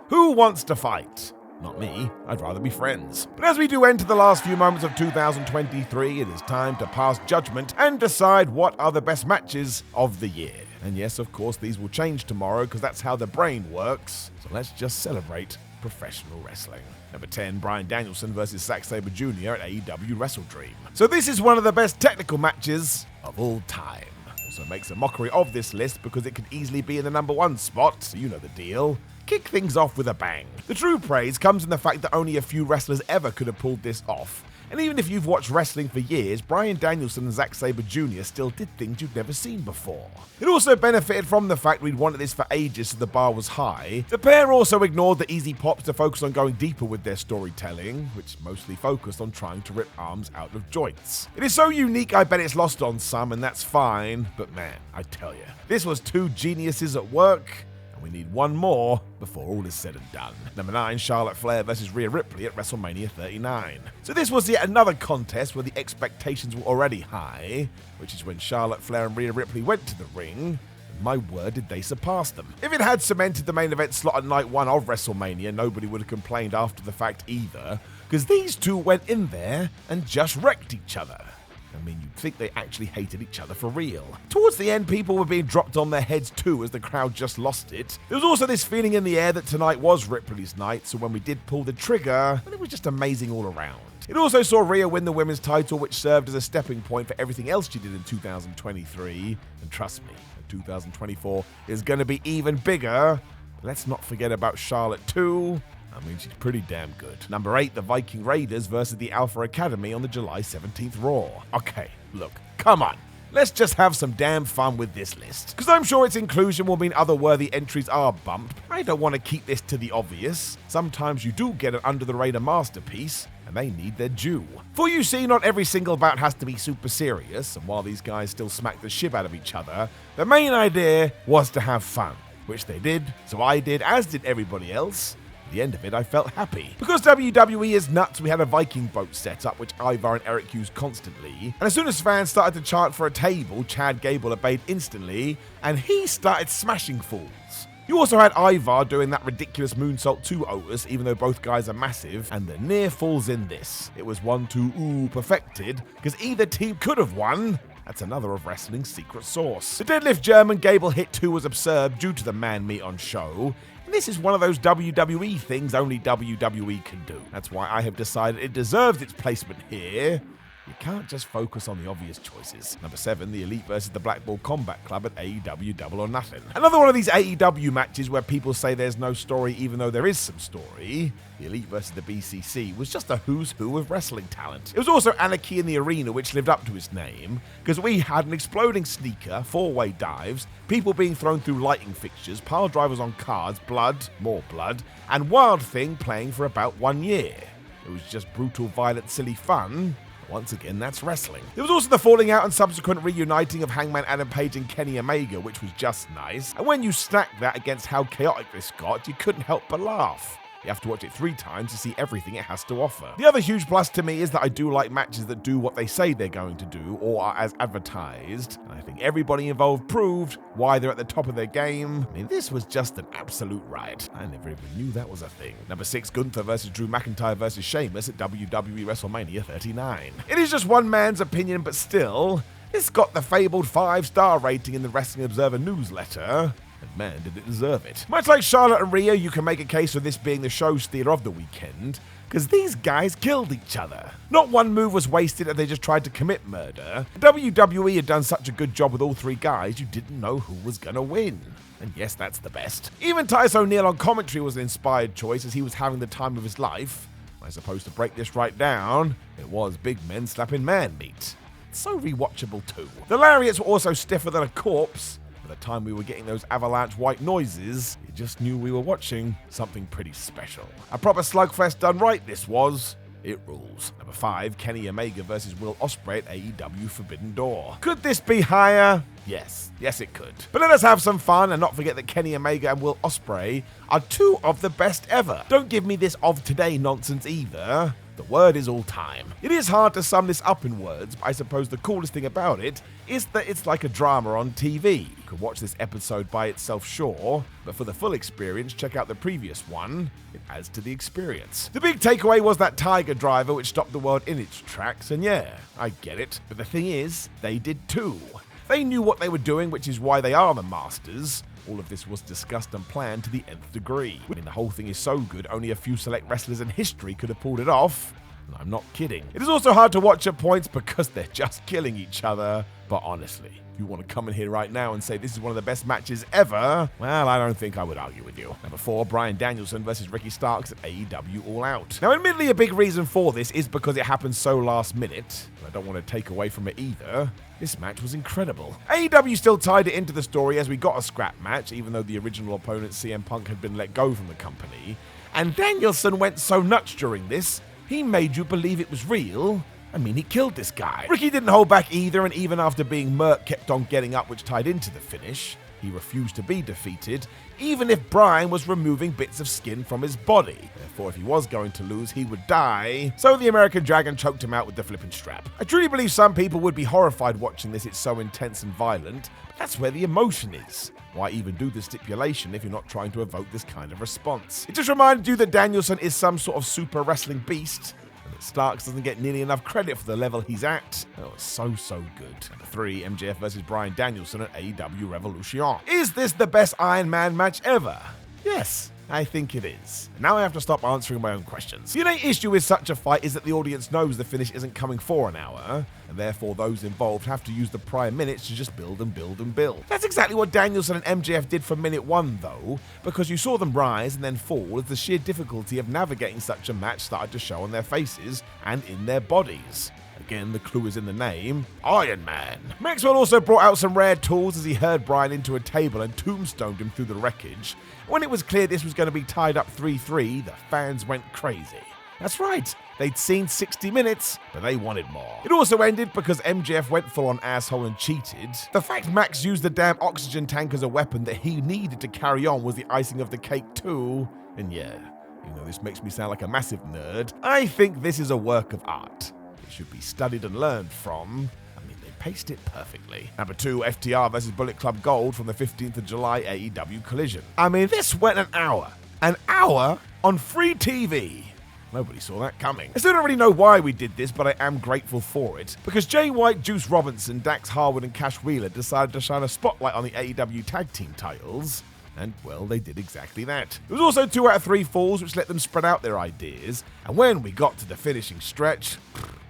Who wants to fight? Not me, I'd rather be friends. But as we do enter the last few moments of 2023, it is time to pass judgment and decide what are the best matches of the year. And yes, of course, these will change tomorrow because that's how the brain works. So let's just celebrate professional wrestling. Number 10, Bryan Danielson versus Sabre Jr. at AEW Wrestle Dream. So this is one of the best technical matches of all time. Also makes a mockery of this list because it could easily be in the number 1 spot, so you know the deal. Kick things off with a bang. The true praise comes in the fact that only a few wrestlers ever could have pulled this off. And even if you've watched wrestling for years, Bryan Danielson and Zack Sabre Jr. still did things you'd never seen before. It also benefited from the fact we'd wanted this for ages so the bar was high. The pair also ignored the easy pops to focus on going deeper with their storytelling, which mostly focused on trying to rip arms out of joints. It is so unique I bet it's lost on some, and that's fine, but man, I tell you, this was 2 geniuses at work. We need one more before all is said and done. Number 9, Charlotte Flair versus Rhea Ripley at WrestleMania 39. So this was yet another contest where the expectations were already high, which is when Charlotte Flair and Rhea Ripley went to the ring. And my word, did they surpass them. If it had cemented the main event slot at night 1 of WrestleMania, nobody would have complained after the fact either, because these two went in there and just wrecked each other. I mean, you'd think they actually hated each other for real. Towards the end, people were being dropped on their heads too as the crowd just lost it. There was also this feeling in the air that tonight was Ripley's night, so when we did pull the trigger, well, it was just amazing all around. It also saw Rhea win the women's title, which served as a stepping point for everything else she did in 2023. And trust me, 2024 is going to be even bigger. Let's not forget about Charlotte too. I mean, she's pretty damn good. Number 8, the Viking Raiders versus the Alpha Academy on the July 17th Raw. Okay, look, come on. Let's just have some damn fun with this list. Because I'm sure its inclusion will mean other worthy entries are bumped. I don't want to keep this to the obvious. Sometimes you do get an under-the-radar masterpiece, and they need their due. For you see, not every single bout has to be super serious, and while these guys still smack the shit out of each other, the main idea was to have fun. Which they did, so I did, as did everybody else. At the end of it, I felt happy. Because WWE is nuts, we had a Viking boat set up, which Ivar and Eric used constantly. And as soon as fans started to chant for a table, Chad Gable obeyed instantly, and he started smashing fools. You also had Ivar doing that ridiculous moonsault to Otis, even though both guys are massive, and the near falls in this. It was 1-2 perfected, because either team could have won. That's another of wrestling's secret sauce. The deadlift German Gable hit 2 was absurd due to the man meat on show. And this is one of those WWE things only WWE can do. That's why I have decided it deserves its placement here. You can't just focus on the obvious choices. Number 7, the Elite versus the Blackball Combat Club at AEW Double or Nothing. Another one of these AEW matches where people say there's no story even though there is some story. The Elite versus the BCC was just a who's who of wrestling talent. It was also anarchy in the arena, which lived up to its name, because we had an exploding sneaker, 4-way dives, people being thrown through lighting fixtures, pile drivers on cars, blood, more blood, and Wild Thing playing for about 1 year. It was just brutal, violent, silly fun. Once again, that's wrestling. There was also the falling out and subsequent reuniting of Hangman Adam Page and Kenny Omega, which was just nice. And when you stack that against how chaotic this got, you couldn't help but laugh. You have to watch it 3 times to see everything it has to offer. The other huge plus to me is that I do like matches that do what they say they're going to do or are as advertised. And I think everybody involved proved why they're at the top of their game. I mean, this was just an absolute riot. I never even knew that was a thing. Number 6, Gunther versus Drew McIntyre versus Sheamus at WWE WrestleMania 39. It is just one man's opinion, but still, it's got the fabled 5-star rating in the Wrestling Observer newsletter. And man, did it deserve it. Much like Charlotte and Rhea, you can make a case for this being the show stealer of the weekend, because these guys killed each other. Not one move was wasted and they just tried to commit murder. WWE had done such a good job with all 3 guys, you didn't know who was gonna win. And yes, that's the best. Even Titus O'Neil on commentary was an inspired choice as he was having the time of his life. I suppose to break this right down, it was big men slapping man meat. It's so rewatchable too. The lariats were also stiffer than a corpse. By the time we were getting those avalanche white noises, you just knew we were watching something pretty special. A proper slugfest done right this was. It rules. Number 5, Kenny Omega versus Will Ospreay at AEW Forbidden Door. Could this be higher? Yes. Yes, it could. But let us have some fun and not forget that Kenny Omega and Will Ospreay are 2 of the best ever. Don't give me this of today nonsense either. The word is all time. It is hard to sum this up in words, but I suppose the coolest thing about it is that it's like a drama on TV. You could watch this episode by itself, sure, but for the full experience, check out the previous one. It adds to the experience. The big takeaway was that Tiger Driver, which stopped the world in its tracks, and yeah, I get it, but the thing is, they did too. They knew what they were doing, which is why they are the masters. All of this was discussed and planned to the nth degree. I mean, the whole thing is so good, only a few select wrestlers in history could have pulled it off. And I'm not kidding. It is also hard to watch at points because they're just killing each other. But honestly, if you want to come in here right now and say this is one of the best matches ever, well, I don't think I would argue with you. Number 4, Bryan Danielson versus Ricky Starks at AEW All Out. Now, admittedly, a big reason for this is because it happened so last minute. I don't want to take away from it either. This match was incredible. AEW still tied it into the story as we got a scrap match, even though the original opponent CM Punk had been let go from the company. And Danielson went so nuts during this, he made you believe it was real. I mean, he killed this guy. Ricky didn't hold back either, and even after being murked, kept on getting up, which tied into the finish. He refused to be defeated, even if Bryan was removing bits of skin from his body. Therefore, if he was going to lose, he would die. So the American Dragon choked him out with the flipping strap. I truly believe some people would be horrified watching this. It's so intense and violent, but that's where the emotion is. Why even do the stipulation if you're not trying to evoke this kind of response? It just reminded you that Danielson is some sort of super wrestling beast, and that Starks doesn't get nearly enough credit for the level he's at. That was so good. Number 3, MJF versus Bryan Danielson at AEW Revolution. Is this the best Iron Man match ever? Yes, I think it is. Now I have to stop answering my own questions. The only issue with such a fight is that the audience knows the finish isn't coming for an hour, and therefore those involved have to use the prior minutes to just build and build and build. That's exactly what Danielson and MJF did for minute 1 though, because you saw them rise and then fall as the sheer difficulty of navigating such a match started to show on their faces and in their bodies. Again, the clue is in the name, Iron Man. Maxwell also brought out some rare tools as he hurled Bryan into a table and tombstoned him through the wreckage. When it was clear this was going to be tied up 3-3, the fans went crazy. That's right, they'd seen 60 minutes, but they wanted more. It also ended because MJF went full on asshole and cheated. The fact Max used the damn oxygen tank as a weapon that he needed to carry on was the icing of the cake too. And yeah, even though this makes me sound like a massive nerd, I think this is a work of art. It should be studied and learned from. I mean, they paced it perfectly. Number 2, FTR versus Bullet Club Gold from the 15th of July AEW Collision. I mean, this went an hour. An hour on free TV. Nobody saw that coming. I still don't really know why we did this, but I am grateful for it. Because Jay White, Juice Robinson, Dax Harwood, and Cash Wheeler decided to shine a spotlight on the AEW tag team titles. And, well, they did exactly that. There was also 2 out of 3 falls, which let them spread out their ideas. And when we got to the finishing stretch,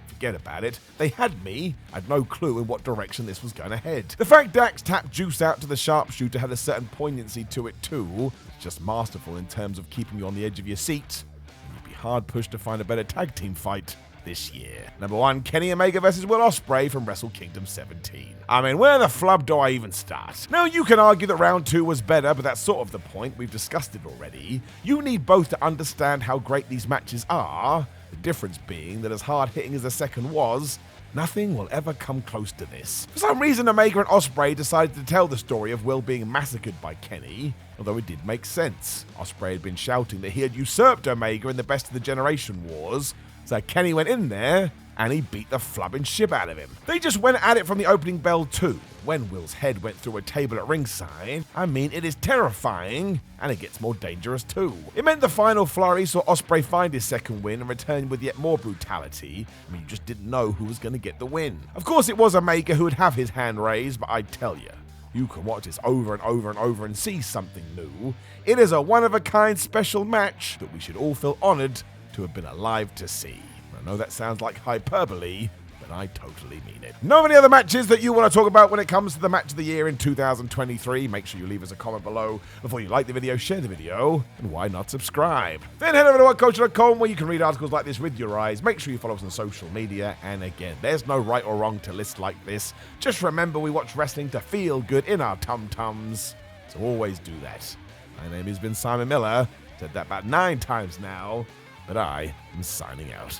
forget about it. They had me. I had no clue in what direction this was going to head. The fact Dax tapped Juice out to the sharpshooter had a certain poignancy to it too. It's just masterful in terms of keeping you on the edge of your seat. And you'd be hard pushed to find a better tag team fight this year. Number 1, Kenny Omega versus Will Ospreay from Wrestle Kingdom 17. I mean, where the flub do I even start? Now, you can argue that round 2 was better, but that's sort of the point. We've discussed it already. You need both to understand how great these matches are. The difference being that as hard-hitting as the second was, nothing will ever come close to this. For some reason, Omega and Ospreay decided to tell the story of Will being massacred by Kenny, although it did make sense. Ospreay had been shouting that he had usurped Omega in the Best of the Generation Wars, so Kenny went in there and he beat the flubbing shit out of him. They just went at it from the opening bell too. When Will's head went through a table at ringside, I mean, it is terrifying, and it gets more dangerous too. It meant the final flurry saw Ospreay find his second win and return with yet more brutality. I mean, you just didn't know who was going to get the win. Of course, it was Omega who would have his hand raised, but I tell you, you can watch this over and over and over and see something new. It is a one-of-a-kind special match that we should all feel honored to have been alive to see. I know that sounds like hyperbole, but I totally mean it. Know any other matches that you want to talk about when it comes to the match of the year in 2023? Make sure you leave us a comment below. Before you like the video, share the video, and why not subscribe? Then head over to whatculture.com where you can read articles like this with your eyes. Make sure you follow us on social media, and again, there's no right or wrong to lists like this. Just remember we watch wrestling to feel good in our tum-tums, so always do that. My name has been Simon Miller. Said that about 9 times now. But I am signing out.